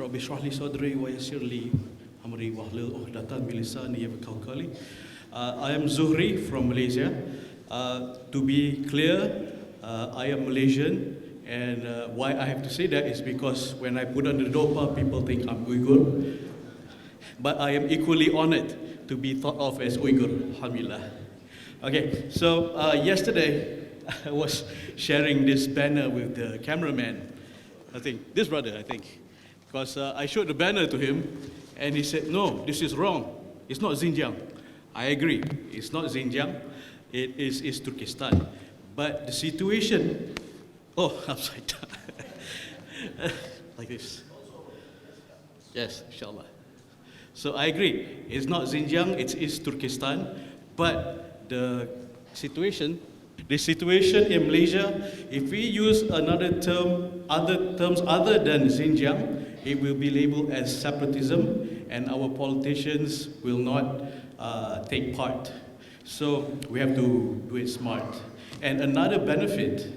Rabbi shrah li sadri wa yassir li amri wahlul 'uqdatan min lisani yafqahu qawli. I am Zuhri from Malaysia. To be clear, I am Malaysian, and why I have to say that is because when I put on the dopa, people think I'm Uyghur. But I am equally honored to be thought of as Uyghur, alhamdulillah. Okay, so yesterday I was sharing this banner with the cameraman. I think, this brother, because I showed the banner to him, and he said, no, this is wrong. It's not Xinjiang. I agree, it's not Xinjiang, it's Turkistan. But the situation, upside down, like this. Yes, inshallah. So I agree, it's not Xinjiang, it's East Turkistan, but the situation in Malaysia, if we use other terms other than Xinjiang, it will be labeled as separatism, and our politicians will not take part. So we have to do it smart. And another benefit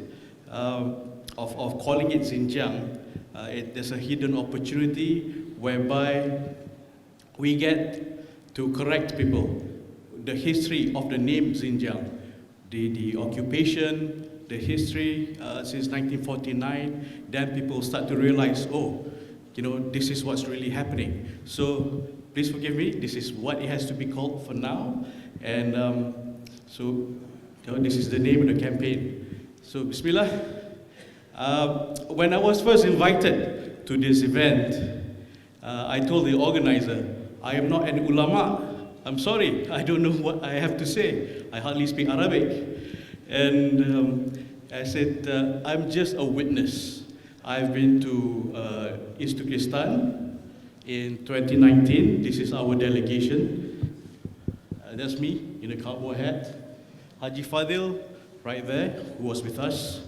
of calling it Xinjiang, there's a hidden opportunity whereby we get to correct people. The history of the name Xinjiang, the occupation, the history since 1949, then people start to realize, this is what's really happening. So please forgive me, this is what it has to be called for now. And this is the name of the campaign. So Bismillah. When I was first invited to this event, I told the organizer, I am not an ulama. I'm sorry, I don't know what I have to say. I hardly speak Arabic. And I said, I'm just a witness. I've been to East Turkestan in 2019. This is our delegation. That's me in a cowboy hat. Haji Fadil, right there, who was with us.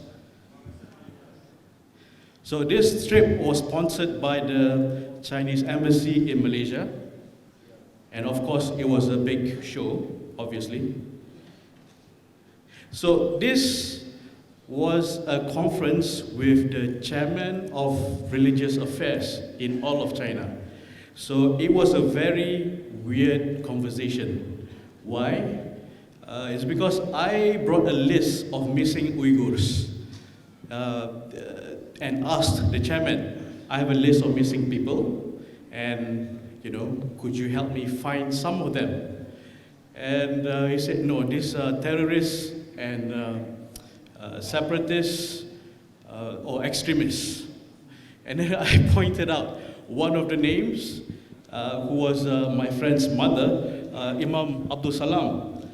So this trip was sponsored by the Chinese embassy in Malaysia. And of course, it was a big show, obviously. So this was a conference with the chairman of religious affairs in all of China. So it was a very weird conversation. Why? It's because I brought a list of missing Uyghurs and asked the chairman, I have a list of missing people, and could you help me find some of them? And he said, no, these are terrorists and separatists or extremists. And then I pointed out one of the names, who was my friend's mother, Imam Abdul Salam.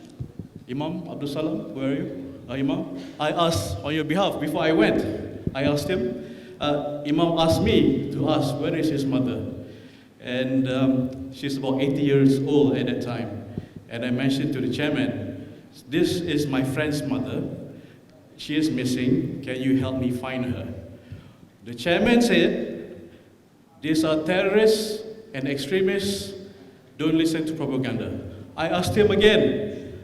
Imam Abdul Salam, where are you? Imam? I asked on your behalf before I went. I asked him. Imam asked me to ask, where is his mother? And she's about 80 years old at that time. And I mentioned to the chairman, this is my friend's mother. She is missing. Can you help me find her? The chairman said, these are terrorists and extremists. Don't listen to propaganda. I asked him again,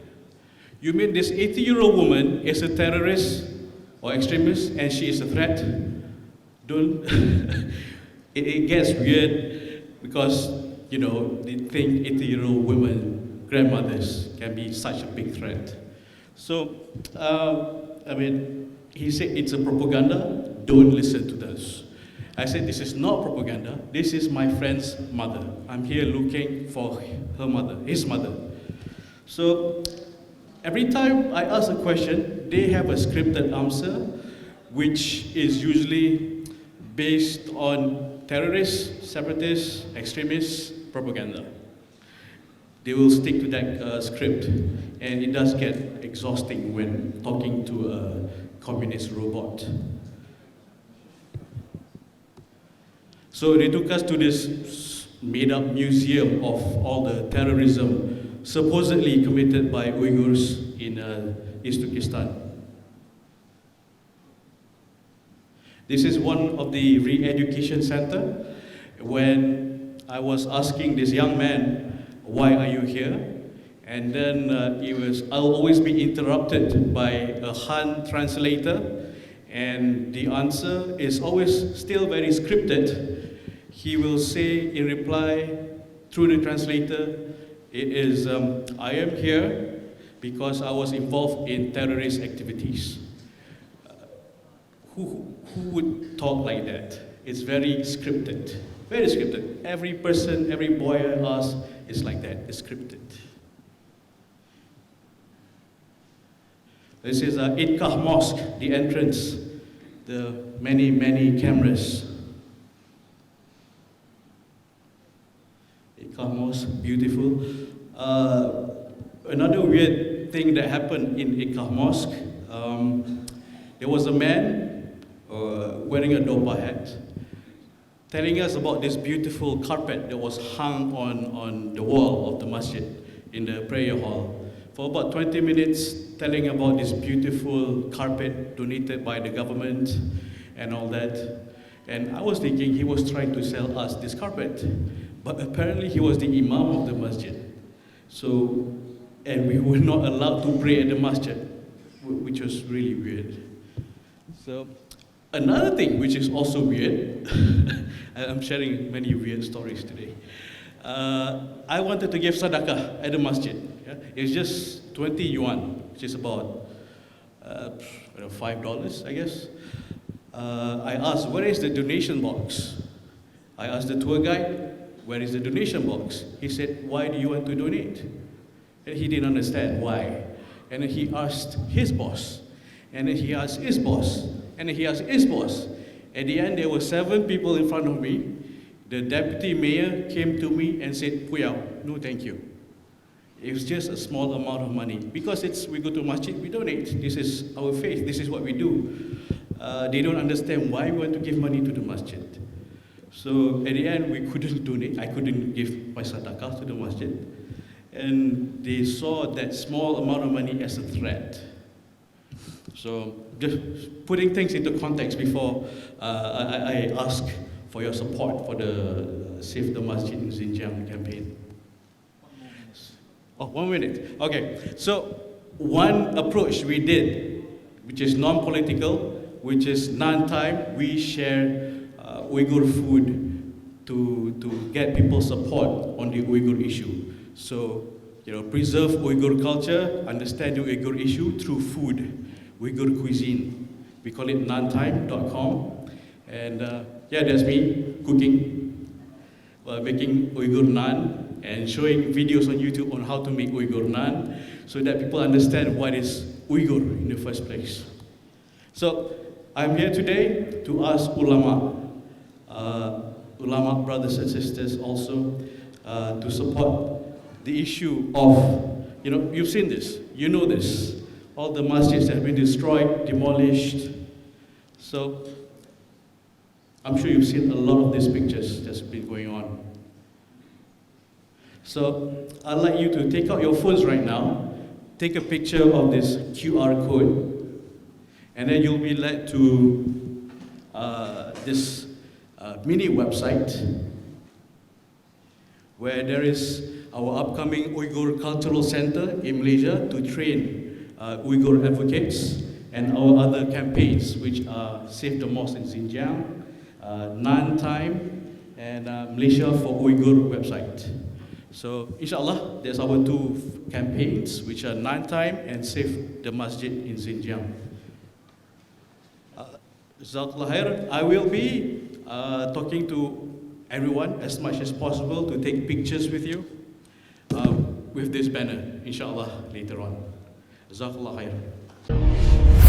you mean this 80-year-old woman is a terrorist or extremist and she is a threat? Don't. It gets weird because, they think 80-year-old women, grandmothers, can be such a big threat. So, he said it's a propaganda, don't listen to those. I said, this is not propaganda, this is my friend's mother. I'm here looking for her mother, his mother. So, every time I ask a question, they have a scripted answer, which is usually based on terrorists, separatists, extremists, propaganda. They will stick to that script, and it does get exhausting when talking to a communist robot. So they took us to this made-up museum of all the terrorism supposedly committed by Uyghurs in East Turkestan. This is one of the re-education center. When I was asking this young man, why are you here? And then I'll always be interrupted by a Han translator, and the answer is always still very scripted. he will say in reply through the translator, it is, I am here because I was involved in terrorist activities. Who would talk like that? It's very scripted, very scripted. Every person, every boy I ask is like that, it's scripted. This is Itkah Mosque, the entrance, the many, many cameras. Itkah Mosque, beautiful. Another weird thing that happened in Itkah Mosque, there was a man wearing a dopa hat, telling us about this beautiful carpet that was hung on the wall of the masjid in the prayer hall. For about 20 minutes, telling about this beautiful carpet donated by the government and all that. And I was thinking he was trying to sell us this carpet, but apparently he was the imam of the masjid. So, and we were not allowed to pray at the masjid, which was really weird. So, another thing which is also weird, I'm sharing many weird stories today. I wanted to give sadaqah at the masjid. Yeah? It's just 20 yuan, which is about $5, I guess. I asked, where is the donation box? I asked the tour guide, where is the donation box? He said, why do you want to donate? And he didn't understand why. And then he asked his boss. And then he asked his boss. And then he asked his boss. At the end, there were 7 people in front of me. The deputy mayor came to me and said, Puyao, no thank you. It was just a small amount of money. Because we go to masjid, we donate. This is our faith, this is what we do. They don't understand why we want to give money to the masjid. So at the end, we couldn't donate. I couldn't give my sadaqah to the masjid. And they saw that small amount of money as a threat. So just putting things into context before I ask for your support for the Save the Masjid in Xinjiang campaign. 1 minute. Okay, so one approach we did, which is non-political, which is non-time, we share Uyghur food to get people's support on the Uyghur issue. So, preserve Uyghur culture, understand the Uyghur issue through food, Uyghur cuisine. We call it nantime.com. And that's me cooking, making Uyghur naan and showing videos on YouTube on how to make Uyghur naan so that people understand what is Uyghur in the first place. So, I'm here today to ask ulama brothers and sisters also to support the issue of, you've seen this, you know this, all the masjids have been destroyed, demolished. So I'm sure you've seen a lot of these pictures that's been going on. So I'd like you to take out your phones right now, take a picture of this QR code, and then you'll be led to this mini website where there is our upcoming Uyghur Cultural Center in Malaysia to train Uyghur advocates and our other campaigns, which are Save the Mosque in Xinjiang, Nan Time, and Malaysia for Uyghur website. So, inshallah, there's our 2 campaigns, which are Nan Time and Save the Masjid in Xinjiang. Jazakallah khair. I will be talking to everyone as much as possible to take pictures with you with this banner, inshallah, later on. Jazakallah khair.